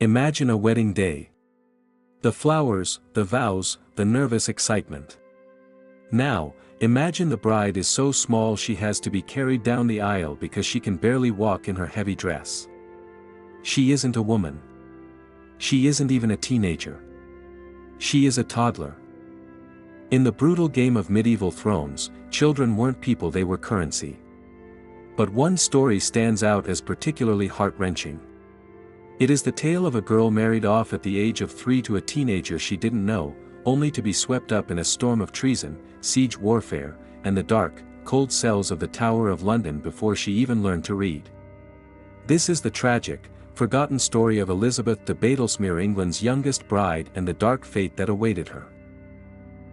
Imagine a wedding day. The flowers, the vows, the nervous excitement. Now, imagine the bride is so small she has to be carried down the aisle because she can barely walk in her heavy dress. She isn't a woman. She isn't even a teenager. She is a toddler. In the brutal game of medieval thrones, children weren't people, they were currency. But one story stands out as particularly heart-wrenching. It is the tale of a girl married off at the age of 3 to a teenager she didn't know, only to be swept up in a storm of treason, siege warfare, and the dark, cold cells of the Tower of London before she even learned to read. This is the tragic, forgotten story of Elizabeth de Badlesmere, England's youngest bride, and the dark fate that awaited her.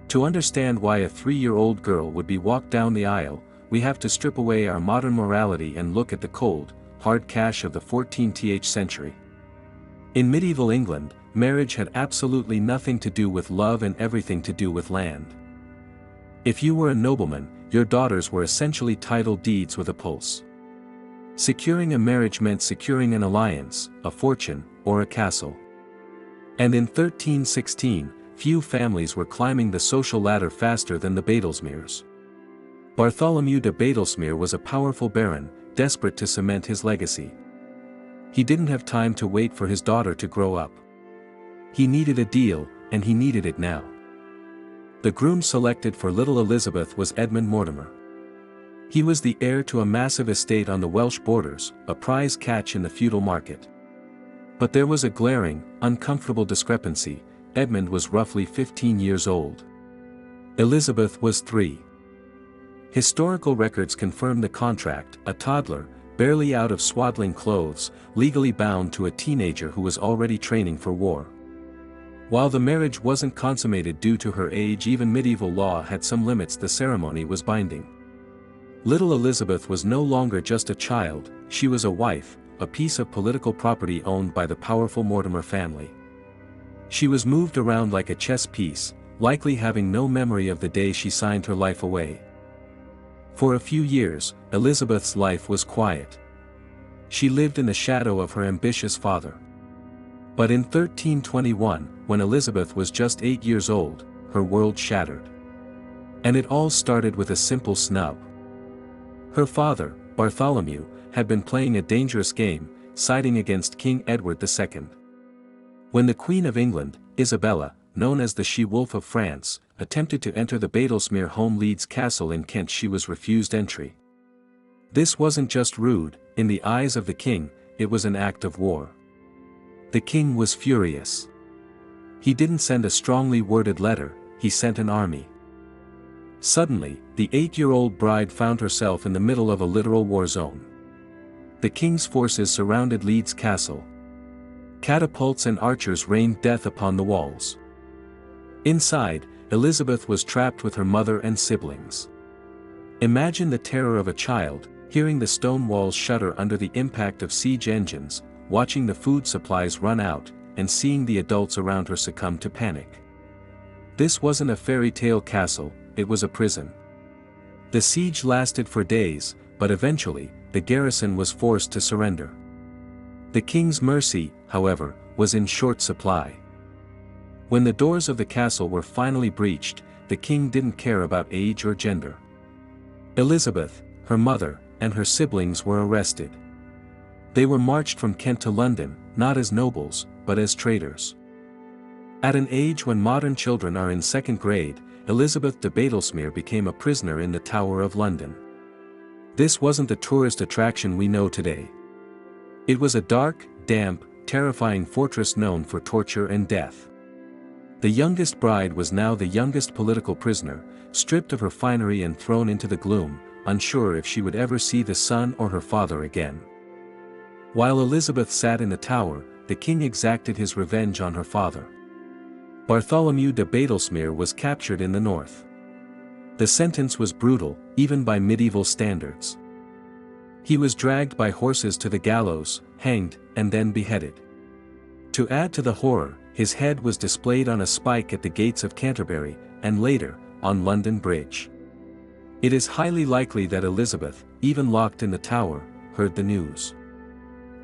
To understand why a 3-year-old girl would be walked down the aisle, we have to strip away our modern morality and look at the cold, hard cash of the 14th century. In medieval England, marriage had absolutely nothing to do with love and everything to do with land. If you were a nobleman, your daughters were essentially title deeds with a pulse. Securing a marriage meant securing an alliance, a fortune, or a castle. And in 1316, few families were climbing the social ladder faster than the Badlesmeres. Bartholomew de Badlesmere was a powerful baron, desperate to cement his legacy. He didn't have time to wait for his daughter to grow up. He needed a deal, and he needed it now. The groom selected for little Elizabeth was Edmund Mortimer. He was the heir to a massive estate on the Welsh borders, a prize catch in the feudal market. But there was a glaring, uncomfortable discrepancy. Edmund was roughly 15 years old. Elizabeth was 3. Historical records confirm the contract, a toddler, barely out of swaddling clothes, legally bound to a teenager who was already training for war. While the marriage wasn't consummated due to her age, even medieval law had some limits. The ceremony was binding. Little Elizabeth was no longer just a child, she was a wife, a piece of political property owned by the powerful Mortimer family. She was moved around like a chess piece, likely having no memory of the day she signed her life away. For a few years, Elizabeth's life was quiet. She lived in the shadow of her ambitious father. But in 1321, when Elizabeth was just 8 years old, her world shattered. And it all started with a simple snub. Her father, Bartholomew, had been playing a dangerous game, siding against King Edward II. When the Queen of England, Isabella, known as the She-Wolf of France, attempted to enter the Badlesmere home Leeds Castle in Kent, she was refused entry. This wasn't just rude, in the eyes of the king, it was an act of war. The king was furious. He didn't send a strongly worded letter, he sent an army. Suddenly, the 8-year-old bride found herself in the middle of a literal war zone. The king's forces surrounded Leeds Castle. Catapults and archers rained death upon the walls. Inside, Elizabeth was trapped with her mother and siblings. Imagine the terror of a child, hearing the stone walls shudder under the impact of siege engines, watching the food supplies run out, and seeing the adults around her succumb to panic. This wasn't a fairy tale castle, it was a prison. The siege lasted for days, but eventually, the garrison was forced to surrender. The king's mercy, however, was in short supply. When the doors of the castle were finally breached, the king didn't care about age or gender. Elizabeth, her mother, and her siblings were arrested. They were marched from Kent to London, not as nobles, but as traitors. At an age when modern children are in 2nd grade, Elizabeth de Badlesmere became a prisoner in the Tower of London. This wasn't the tourist attraction we know today. It was a dark, damp, terrifying fortress known for torture and death. The youngest bride was now the youngest political prisoner, stripped of her finery and thrown into the gloom, unsure if she would ever see the sun or her father again. While Elizabeth sat in the tower, the king exacted his revenge on her father. Bartholomew de Badlesmere was captured in the north. The sentence was brutal, even by medieval standards. He was dragged by horses to the gallows, hanged, and then beheaded. To add to the horror, his head was displayed on a spike at the gates of Canterbury, and later, on London Bridge. It is highly likely that Elizabeth, even locked in the tower, heard the news.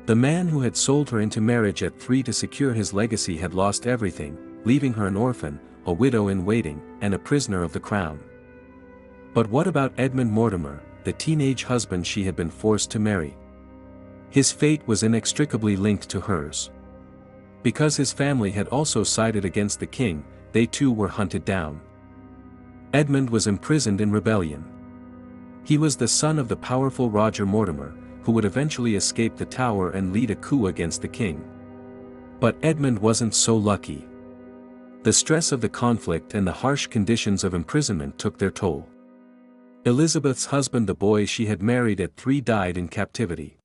The man who had sold her into marriage at 3 to secure his legacy had lost everything, leaving her an orphan, a widow in waiting, and a prisoner of the crown. But what about Edmund Mortimer, the teenage husband she had been forced to marry? His fate was inextricably linked to hers. Because his family had also sided against the king, they too were hunted down. Edmund was imprisoned in rebellion. He was the son of the powerful Roger Mortimer, who would eventually escape the Tower and lead a coup against the king. But Edmund wasn't so lucky. The stress of the conflict and the harsh conditions of imprisonment took their toll. Elizabeth's husband, the boy she had married at 3, died in captivity.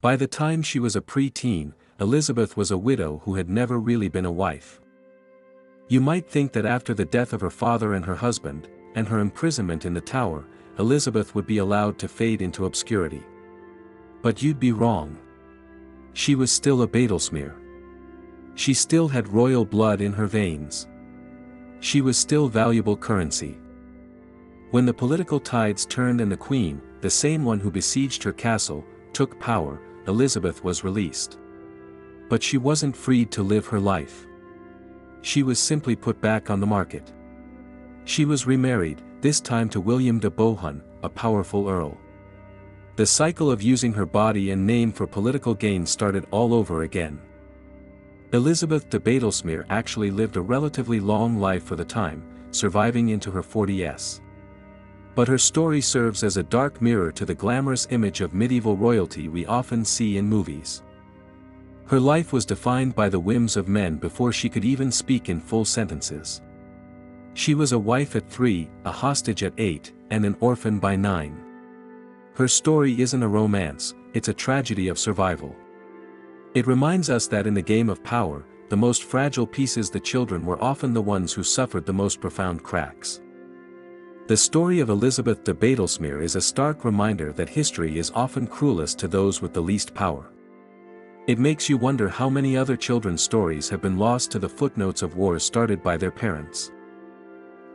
By the time she was a pre-teen, Elizabeth was a widow who had never really been a wife. You might think that after the death of her father and her husband, and her imprisonment in the Tower, Elizabeth would be allowed to fade into obscurity. But you'd be wrong. She was still a Badlesmere. She still had royal blood in her veins. She was still valuable currency. When the political tides turned and the Queen, the same one who besieged her castle, took power, Elizabeth was released. But she wasn't freed to live her life. She was simply put back on the market. She was remarried, this time to William de Bohun, a powerful earl. The cycle of using her body and name for political gain started all over again. Elizabeth de Badlesmere actually lived a relatively long life for the time, surviving into her 40s. But her story serves as a dark mirror to the glamorous image of medieval royalty we often see in movies. Her life was defined by the whims of men before she could even speak in full sentences. She was a wife at 3, a hostage at 8, and an orphan by 9. Her story isn't a romance, it's a tragedy of survival. It reminds us that in the game of power, the most fragile pieces, the children, were often the ones who suffered the most profound cracks. The story of Elizabeth de Badlesmere is a stark reminder that history is often cruelest to those with the least power. It makes you wonder how many other children's stories have been lost to the footnotes of wars started by their parents.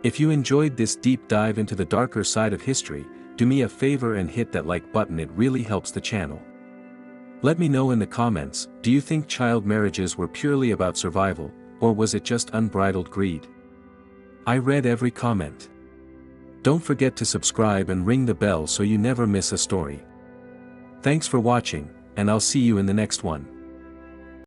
If you enjoyed this deep dive into the darker side of history, do me a favor and hit that like button, it really helps the channel. Let me know in the comments, do you think child marriages were purely about survival, or was it just unbridled greed? I read every comment. Don't forget to subscribe and ring the bell so you never miss a story. Thanks for watching, and I'll see you in the next one.